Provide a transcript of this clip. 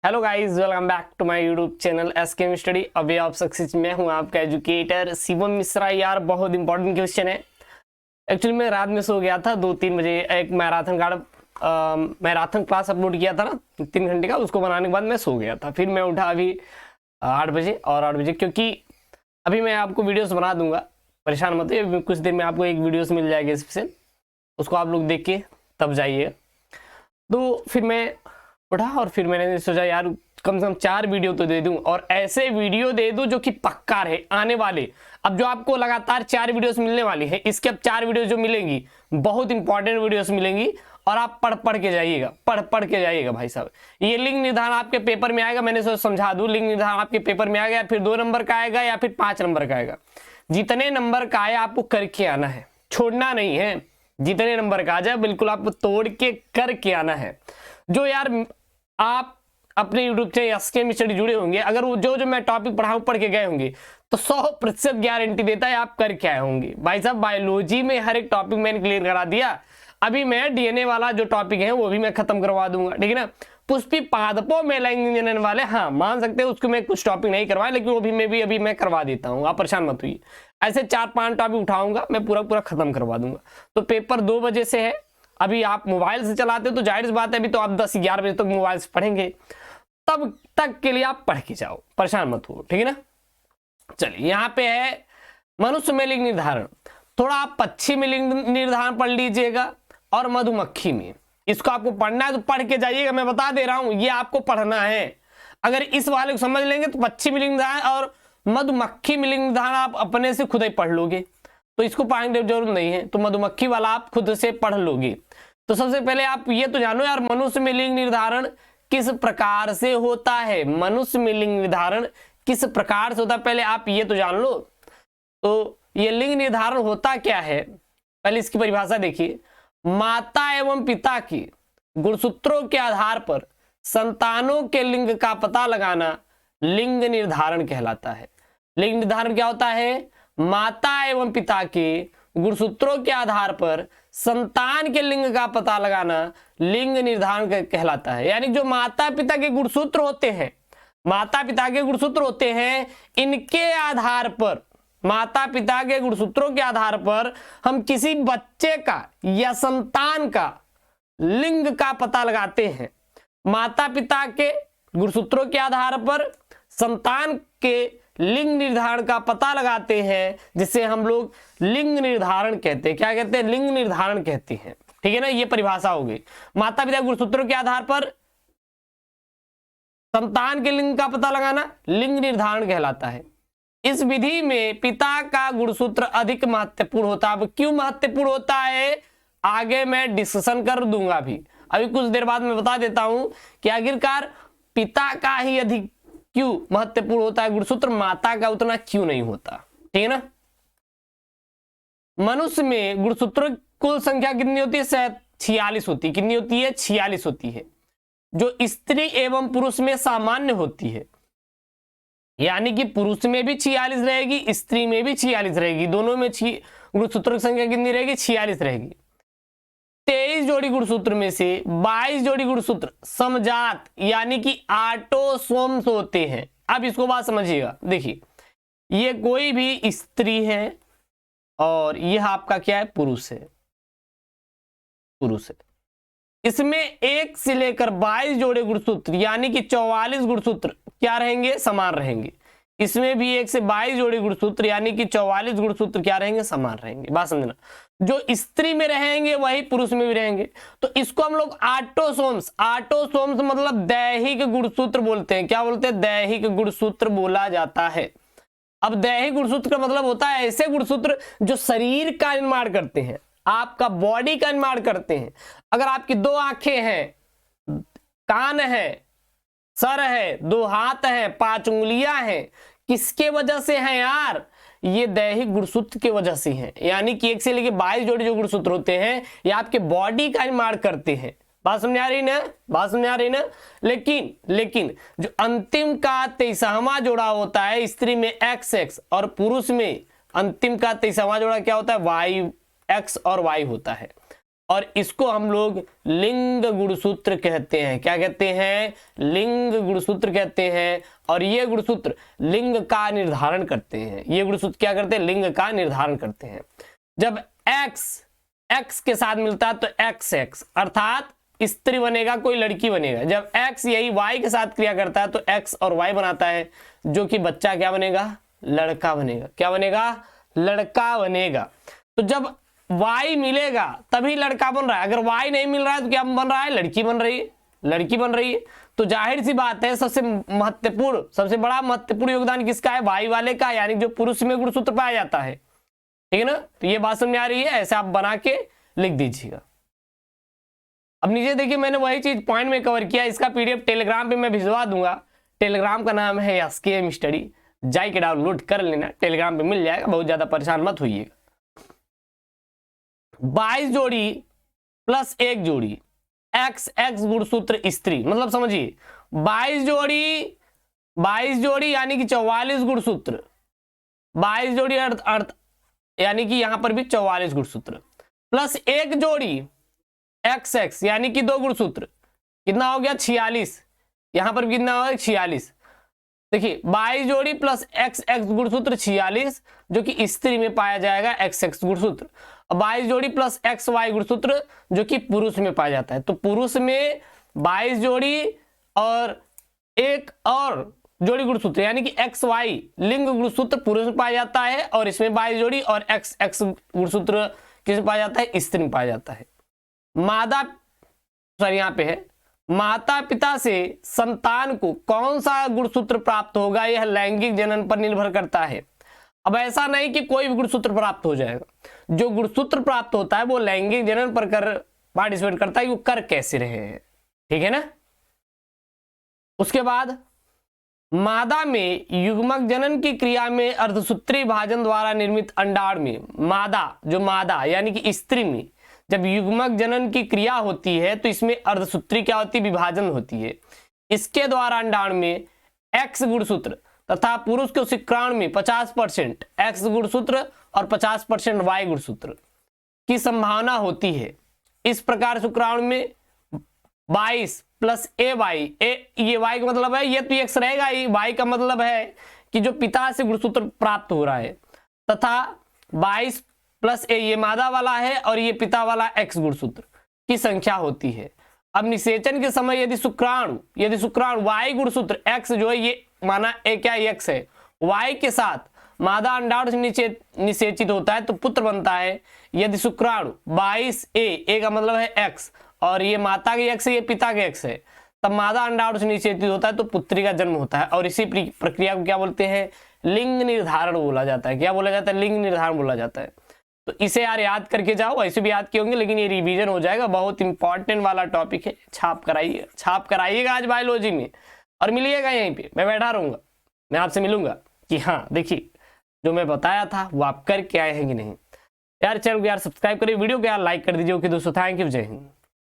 Hello guys, welcome back to my YouTube channel SKM study a way of success. मैं हूं आपका educator Shivam Mishra. यार बहुत इंपॉर्टेंट क्वेश्चन है। एक्चुअली मैं रात में सो गया था 2-3 बजे। एक मैराथन क्लास अपलोड किया था ना 3 घंटे का, उसको बनाने के बाद मैं सो गया था। फिर मैं उठा अभी 8 बजे और 8 बजे, क्योंकि अभी मैं आपको वीडियोस बना दूंगा, परेशान मत होइए। कुछ देर में आपको एक वीडियोस मिल जाएगी स्पेशल, उसको आप लोग देख के तब जाइए। तो फिर मैं उठा और फिर मैंने सोचा यार कम से कम 4 वीडियो तो दे दूं, और ऐसे वीडियो दे दूं जो कि पक्का रहे आने वाले। अब जो आपको लगातार 4 वीडियोस मिलने वाली है, इसके अब 4 वीडियोस जो मिलेंगी बहुत इंपॉर्टेंट वीडियोस मिलेंगी, और आप पढ़ के जाइएगा, पढ़ के जाइएगा भाई साहब। ये लिंग निर्धारण आपके पेपर में आएगा, मैंने सोचा समझा दूं। लिंग निर्धारण आपके पेपर में आएगा, फिर 2 नंबर का आएगा या फिर 5 नंबर का आएगा। जितने नंबर का आए आपको करके आना है, छोड़ना नहीं है। जितने नंबर का आ जाए बिल्कुल आपको तोड़ के करके आना है। जो यार आप अपने यूट्यूब चैनल एसकेएम स्टडी जुड़े होंगे, अगर वो जो मैं टॉपिक पढ़ाऊं पढ़ के गए होंगे तो 100% गारंटी देता है आप करके आए होंगे। भाई साहब बायोलॉजी में हर एक टॉपिक मैंने क्लियर करा दिया। अभी मैं डीएनए वाला जो टॉपिक है वो भी मैं खत्म करवा दूंगा, ठीक है ना। पुष्पी पादपों में लैंगिक जनन वाले, हाँ मान सकते हैं उसको मैं कुछ टॉपिक नहीं करवाया, लेकिन वो भी अभी मैं करवा देता हूँ, आप परेशान मत हुई। ऐसे 4-5 टॉपिक उठाऊंगा, मैं पूरा खत्म करवा दूंगा। तो पेपर 2 बजे से है। अभी आप मोबाइल से चलाते हो तो जाहिर सी बात है, अभी तो आप 10-11 बजे तक मोबाइल से पढ़ेंगे, तब तक के लिए आप पढ़ के जाओ, परेशान मत हो, ठीक है ना। चलिए यहाँ पे है मनुष्य में लिंग निर्धारण। थोड़ा आप पक्षी में लिंग निर्धारण पढ़ लीजिएगा और मधुमक्खी में। इसको आपको पढ़ना है तो पढ़ के जाइएगा, मैं बता दे रहा हूं ये आपको पढ़ना है। अगर इस वाले को समझ लेंगे तो पक्षी में लिंग निर्धारण और मधुमक्खी में लिंग निर्धारण आप अपने से खुद ही पढ़ लोगे, तो इसको पढ़ने की जरूरत नहीं है। तो मधुमक्खी वाला आप खुद से पढ़ लोगे। तो सबसे पहले आप ये तो जानो यार, मनुष्य में लिंग निर्धारण किस प्रकार से होता है। मनुष्य में लिंग निर्धारण किस प्रकार से होता है, पहले आप ये तो जान लो। तो ये लिंग निर्धारण होता क्या है, पहले इसकी परिभाषा देखिए। माता एवं पिता की गुणसूत्रों के आधार पर संतानों के लिंग का पता लगाना लिंग निर्धारण कहलाता है। लिंग निर्धारण क्या होता है? माता एवं पिता के गुणसूत्रों के आधार पर संतान के लिंग का पता लगाना लिंग निर्धारण कहलाता है। यानी जो माता पिता के गुणसूत्र होते हैं, माता पिता के गुणसूत्र होते हैं, इनके आधार पर, माता पिता के गुणसूत्रों के आधार पर हम किसी बच्चे का या संतान का लिंग का पता लगाते हैं। माता पिता के गुणसूत्रों के आधार पर संतान के लिंग निर्धारण का पता लगाते हैं, जिसे हम लोग लिंग निर्धारण कहते हैं। क्या कहते हैं? लिंग निर्धारण कहते हैं, ठीक है ना। ये परिभाषा हो गई। माता पिता गुणसूत्रों के आधार पर संतान के लिंग का पता लगाना लिंग निर्धारण कहलाता है। इस विधि में पिता का गुणसूत्र अधिक महत्वपूर्ण होता है। अब क्यों महत्वपूर्ण होता है आगे मैं डिस्कशन कर दूंगा। अभी कुछ देर बाद मैं बता देता हूं कि आखिरकार पिता का ही अधिक क्यों महत्वपूर्ण होता है गुणसूत्र, माता का उतना क्यों नहीं होता, ठीक है ना। मनुष्य में गुणसूत्रों की कुल संख्या कितनी होती है? 46 होती है। कितनी होती है? 46 होती है, जो स्त्री एवं पुरुष में सामान्य होती है। यानी कि पुरुष में भी 46 रहेगी, स्त्री में भी 46 रहेगी, दोनों में गुणसूत्रों की संख्या कितनी रहेगी? 46 रहेगी। 23 जोड़ी गुणसूत्र में से 22 जोड़ी गुणसूत्र समजात यानी कि ऑटोसोम्स होते हैं। अब इसको बात समझिएगा, देखिए ये कोई भी स्त्री है और यह आपका क्या है? पुरुष है, पुरुष है। इसमें 1 से लेकर 22 जोड़े गुणसूत्र यानी कि 44 गुणसूत्र क्या रहेंगे? समान रहेंगे। इसमें भी 1 से 22 जोड़े गुणसूत्र यानी कि 44 गुणसूत्र क्या रहेंगे? समान रहेंगे। बात समझना, जो स्त्री में रहेंगे वही पुरुष में भी रहेंगे। तो इसको हम लोग ऑटोसोम्स, ऑटोसोम्स मतलब दैहिक गुणसूत्र बोलते हैं। क्या बोलते हैं? दैहिक गुणसूत्र बोला जाता है। अब दैहिक गुणसूत्र का मतलब होता है ऐसे गुणसूत्र जो शरीर का निर्माण करते हैं, आपका बॉडी का निर्माण करते हैं। अगर आपकी 2 आंखें हैं, कान है, सर है, 2 हाथ है, 5 उंगलियां हैं, किसके वजह से हैं यार? ये दैहिक गुणसूत्र की वजह से हैं। यानी कि 1 से लेकर 22 जोड़ी जो गुणसूत्र होते हैं ये आपके बॉडी का निर्माण करते हैं। बात समझ आ रही ना? बात समझ आ रही ना? लेकिन जो अंतिम का 23वां जोड़ा होता है, स्त्री में XX और पुरुष में अंतिम का 23वां जोड़ा क्या होता है? YX और Y होता है। और इसको हम लोग लिंग गुणसूत्र कहते हैं। क्या कहते हैं? लिंग गुणसूत्र कहते हैं। और ये गुणसूत्र लिंग का निर्धारण करते हैं। ये गुणसूत्र क्या करते हैं? लिंग का निर्धारण करते हैं। जब x के साथ मिलता है तो x अर्थात स्त्री बनेगा, कोई लड़की बनेगा। जब x यही y के साथ क्रिया करता है तो x और y बनाता है, जो कि बच्चा क्या बनेगा? लड़का बनेगा। क्या बनेगा? लड़का बनेगा। तो जब y मिलेगा तभी लड़का बन रहा है। अगर y नहीं मिल रहा है तो क्या बन रहा है? लड़की बन रही है। लड़की बन रही है। तो जाहिर सी बात है सबसे महत्वपूर्ण, सबसे बड़ा महत्वपूर्ण योगदान किसका है? y वाले का, यानी जो पुरुष में गुणसूत्र पाया जाता है। ठीक है ना? तो ये बात समझ में आ रही है? ऐसे आप बना के लिख दीजिएगा। अब नीचे देखिए, मैंने वही चीज पॉइंट में कवर किया। इसका पीडीएफ टेलीग्राम पे मैं भिजवा दूंगा। टेलीग्राम का नाम है SKM स्टडी। जाई के डाउनलोड कर लेना, टेलीग्राम पे मिल जाएगा। बहुत ज्यादा परेशान मत होइएगा। 22 जोड़ी प्लस 1 जोड़ी XX गुणसूत्र स्त्री, मतलब समझिए 22 जोड़ी यानी कि 44 गुणसूत्र। 22 जोड़ी अर्थ यानी कि यहां पर भी 44 गुणसूत्र प्लस 1 जोड़ी XX यानी कि 2 गुणसूत्र। कितना हो गया? 46। यहां पर कितना होगा? 46। देखिए 22 जोड़ी प्लस XX गुणसूत्र 46, जो कि स्त्री में पाया जाएगा XX गुणसूत्र। और 22 जोड़ी प्लस XY गुणसूत्र जो कि पुरुष में पाया जाता है। तो पुरुष में 22 जोड़ी और एक और जोड़ी गुणसूत्र यानी कि XY लिंग गुणसूत्र पुरुष में पाया जाता है, और इसमें 22 जोड़ी और XX गुणसूत्र किसमें पाया जाता है? स्त्री में पाया जाता है। यहाँ पे है माता पिता से संतान को कौन सा गुणसूत्र प्राप्त होगा? यह लैंगिक जनन पर निर्भर करता है। अब ऐसा नहीं कि कोई भी गुणसूत्र प्राप्त हो जाएगा। जो गुणसूत्र प्राप्त होता है वो लैंगिक जनन पर पार्टिसिपेट करता है कि वो कर कैसे रहे हैं। ठीक है ना? उसके बाद मादा में युग्मक जनन की क्रिया में अर्धसूत्री विभाजन द्वारा निर्मित अंडाणु में मादा यानी कि स्त्री में जब युग्मक जनन की क्रिया होती है तो इसमें अर्धसूत्री क्या होती है? विभाजन होती है। इसके द्वारा अंडाणु में X गुणसूत्र तथा पुरुष के शुक्राणु में 50% X गुणसूत्र और 50% Y गुणसूत्र की संभावना होती है। इस प्रकार शुक्राणु में 22 प्लस AY, ये Y का मतलब है, ये तो X रहेगा ही। Y का मतलब है कि जो पिता से गुणसूत्र प्राप्त हो रहा है, तथा 22 प्लस A ये मादा वाला है और ये पिता वाला X गुणसूत्र की संख्या होती है। अब निषेचन के समय यदि शुक्राणु Y गुणसूत्र X जो है ये माना A क्या X है, Y के साथ मादा अंडाणु से निषेचित होता है तो पुत्र बनता है। यदि शुक्राणु 22A का मतलब है X और ये माता के X है, ये पिता के X है, तब मादा अंडाणु से निषेचित होता है तो पुत्री का जन्म होता है। और इसी प्रक्रिया को क्या बोलते हैं? लिंग निर्धारण बोला जाता है। क्या बोला जाता है? लिंग निर्धारण बोला जाता है। तो इसे यार याद करके जाओ, ऐसे भी याद किए होंगे लेकिन ये रिवीजन हो जाएगा। बहुत इंपॉर्टेंट वाला टॉपिक है। छाप कराइएगा आज बायोलॉजी में, और मिलिएगा यहीं पे, मैं बैठा रहूंगा, मैं आपसे मिलूंगा कि हाँ देखिए जो मैं बताया था वो आप करके आए हैं कि नहीं। यार चैनल को यार सब्सक्राइब करिए, वीडियो को यार लाइक कर दीजिए। ओके दोस्तों, थैंक यू, जय हिंद।